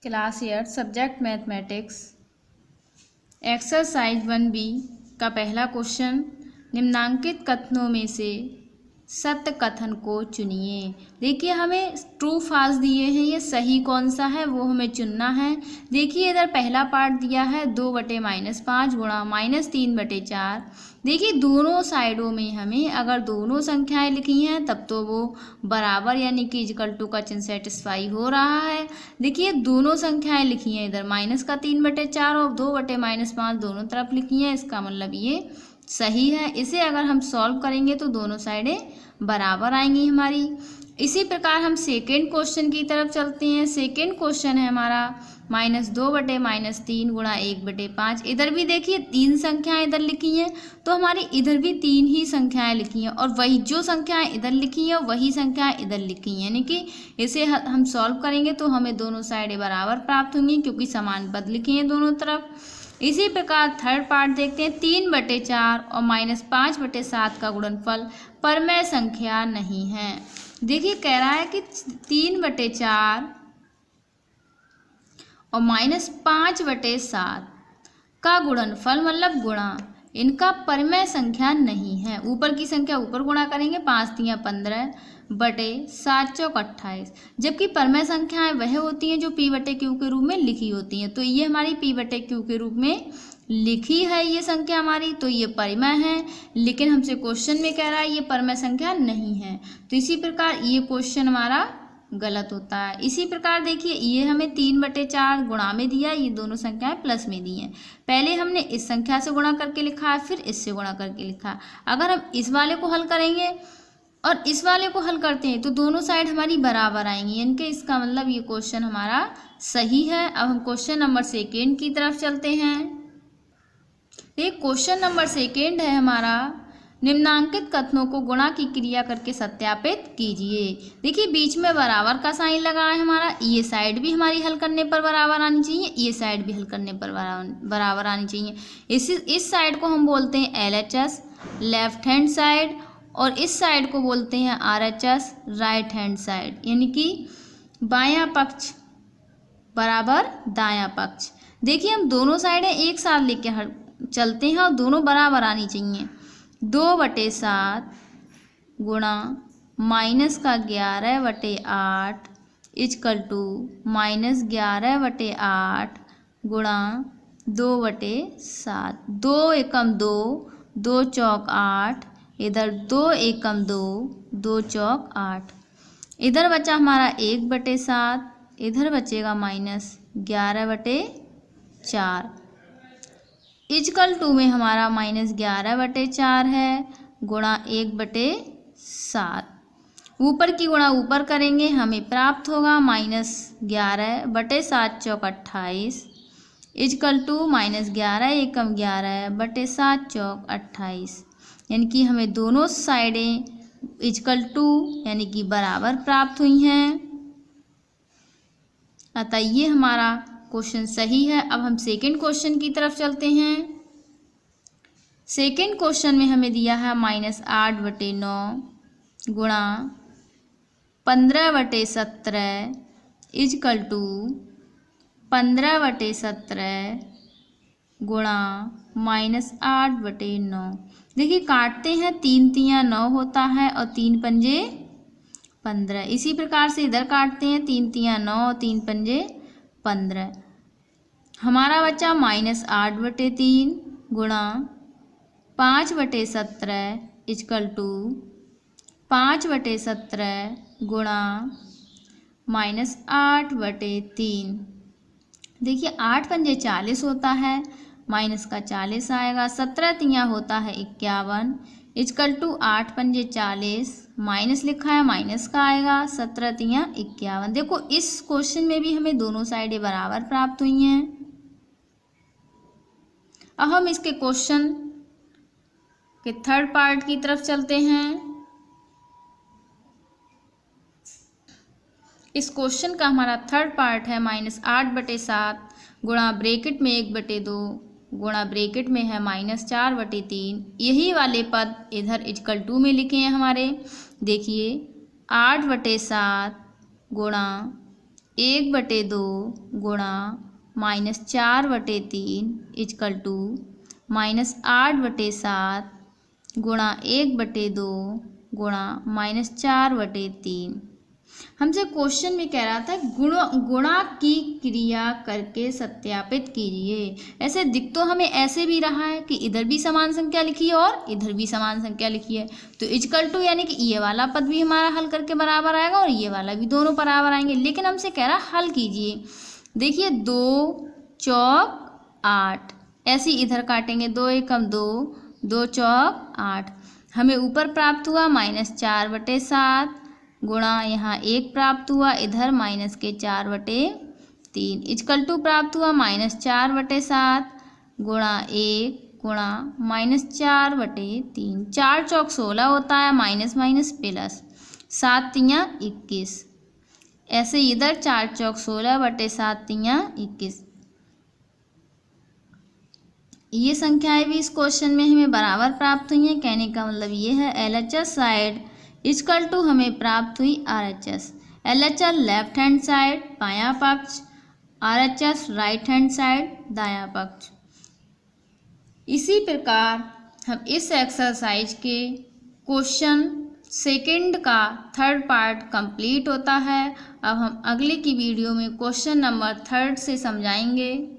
Class 8 subject mathematics exercise 1B का पहला question, निम्नांकित कथनों में से सत्य कथन को चुनिए। देखिए हमें ट्रू फॉल्स दिए हैं, ये सही कौन सा है वो हमें चुनना है। देखिए इधर पहला पार्ट दिया है 2/-5 गुणा -3/4। देखिए दोनों साइडों में हमें अगर दोनों संख्याएं लिखी हैं तब तो वो बराबर यानी कि इक्वल टू का चिन्ह सेटिस्फाई हो रहा है। देखिए दोनों संख्याएं लिखी हैं, इधर -3/4 और 2/-5 दोनों तरफ लिखी हैं, इसका मतलब ये सही है। इसे अगर हम सॉल्व करेंगे तो दोनों साइडें बराबर आएंगी हमारी। इसी प्रकार हम सेकेंड क्वेश्चन की तरफ चलते हैं। सेकेंड क्वेश्चन है हमारा -2/-3 गुणा 1/5। इधर भी देखिए 3 संख्याएं इधर लिखी हैं तो हमारी इधर भी 3 ही संख्याएं लिखी हैं और वही जो संख्याएं इधर लिखी हैं वही संख्याएं इधर लिखी हैं, यानी कि इसे हम सॉल्व करेंगे तो हमें दोनों साइडें बराबर प्राप्त होंगी क्योंकि समान पद लिखे हैं दोनों तरफ। इसी प्रकार थर्ड पार्ट देखते हैं, 3/4 और -5/7 का गुणनफल परमेय संख्या नहीं है। देखिए कह रहा है कि 3/4 और -5/7 का गुणनफल मतलब गुणा इनका परमेय संख्या नहीं है। ऊपर की संख्या ऊपर गुणा करेंगे, 5×3=15/7×4 जबकि परमेय संख्याएं वह होती हैं जो P/Q के रूप में लिखी होती हैं। तो ये हमारी P/Q के रूप में लिखी है ये संख्या हमारी, तो ये परमेय है। लेकिन हमसे क्वेश्चन में कह रहा है ये परमेय संख्या नहीं है, तो इसी प्रकार ये क्वेश्चन हमारा गलत होता है। इसी प्रकार देखिए ये हमें 3/4 गुणा में दिया, ये दोनों संख्याएं प्लस में दी हैं। पहले हमने इस संख्या से गुणा करके लिखा है, फिर इससे गुणा करके लिखा। अगर हम इस वाले को हल करेंगे और इस वाले को हल करते हैं तो दोनों साइड हमारी बराबर आएंगी, यानी कि इसका मतलब ये क्वेश्चन हमारा सही है। अब हम क्वेश्चन नंबर सेकेंड की तरफ चलते हैं। एक क्वेश्चन नंबर सेकेंड है हमारा, निम्नांकित कथनों को गुणा की क्रिया करके सत्यापित कीजिए। देखिए बीच में बराबर का साइन लगा है हमारा, ये साइड भी हमारी हल करने पर बराबर आनी चाहिए, ये साइड भी हल करने पर बराबर आनी चाहिए। इस साइड को हम बोलते हैं LHS लेफ्ट हैंड साइड और इस साइड को बोलते हैं RHS राइट हैंड साइड, यानी कि बायां पक्ष बराबर दायां पक्ष। देखिए हम दोनों साइडें एक साथ लेके चलते हैं और दोनों बराबर आनी चाहिए। 2/7 गुणा -11/8 इक्वल टू -11/8 गुणा 2/7। 2 एकम 2, 2 चौक 8, इधर 2 एकम 2, 2 चौक 8। इधर बचा हमारा 1/7, इधर बचेगा -11/4 इक्वल टू में हमारा -11/4 है गुणा 1/7। ऊपर की गुणा ऊपर करेंगे हमें प्राप्त होगा -11/7 चौक 28 इक्वल टू -11 एकम 11/7 चौक 28, यानी कि हमें दोनों साइडें इक्वल टू यानी कि बराबर प्राप्त हुई हैं। अतः ये हमारा क्वेश्चन सही है। अब हम सेकेंड क्वेश्चन की तरफ चलते हैं। सेकेंड क्वेश्चन में हमें दिया है -8/9 गुणा 15/17 इक्वल टू 15/17 गुणा -8/9। देखिए काटते हैं, 3 तियाँ 9 होता है और 3 पंजे 15। इसी प्रकार से इधर काटते हैं, 3 तियाँ 9 और 3 पंजे 15। हमारा बच्चा -8/3 गुणा 5/17 इक्वल टू 5/17 गुणा -8/3। देखिए 8 पंजे 40 होता है, माइनस का 40 आएगा। 17 तियाँ होता है 51 इक्वल टू 8 पंजे 40, माइनस लिखा है माइनस का आएगा, 17 तियाँ 51। देखो इस क्वेश्चन में भी हमें दोनों साइडें बराबर प्राप्त हुई हैं। अब हम इसके क्वेश्चन के थर्ड पार्ट की तरफ चलते हैं। इस क्वेश्चन का हमारा थर्ड पार्ट है -8/7 गुणा ब्रैकेट में 1/2 गुणा ब्रैकेट में है -4/3। यही वाले पद इधर इक्वल टू में लिखे हैं हमारे। देखिए 8/7 गुणा 1/2 गुणा -4/3 इजकल टू -8/7 गुणा 1/2 गुणा -4/3। हमसे क्वेश्चन में कह रहा था गुणा की क्रिया करके सत्यापित कीजिए। ऐसे दिख तो हमें ऐसे भी रहा है कि इधर भी समान संख्या लिखी है और इधर भी समान संख्या लिखी है, तो इजकल टू यानी कि ये वाला पद भी हमारा हल करके बराबर आएगा और ये वाला भी, दोनों बराबर आएंगे। लेकिन हमसे कह रहा हल कीजिए। देखिए 2 चौक 8, ऐसे इधर काटेंगे, 2 एकम 2, 2 चौक 8। हमें ऊपर प्राप्त हुआ -4/7 गुणा यहाँ 1 प्राप्त हुआ, इधर -4/3 इजकल टू प्राप्त हुआ -4/7 गुणा 1 गुणा -4/3। 4 चौक 16 होता है, माइनस माइनस प्लस, 7 तियाँ 21। ऐसे इधर 4 चौक 16/7 तियाँ 21। ये संख्याएं भी इस क्वेश्चन में हमें बराबर प्राप्त हुई हैं। कहने का मतलब ये है LHS साइड इजकल टू हमें प्राप्त हुई RHS। LHS left hand side बायां पक्ष, RHS राइट हैंड साइड दायां पक्ष। इसी प्रकार हम इस एक्सरसाइज के क्वेश्चन सेकंड का थर्ड पार्ट कंप्लीट होता है। अब हम अगले की वीडियो में क्वेश्चन नंबर 3 से समझाएंगे।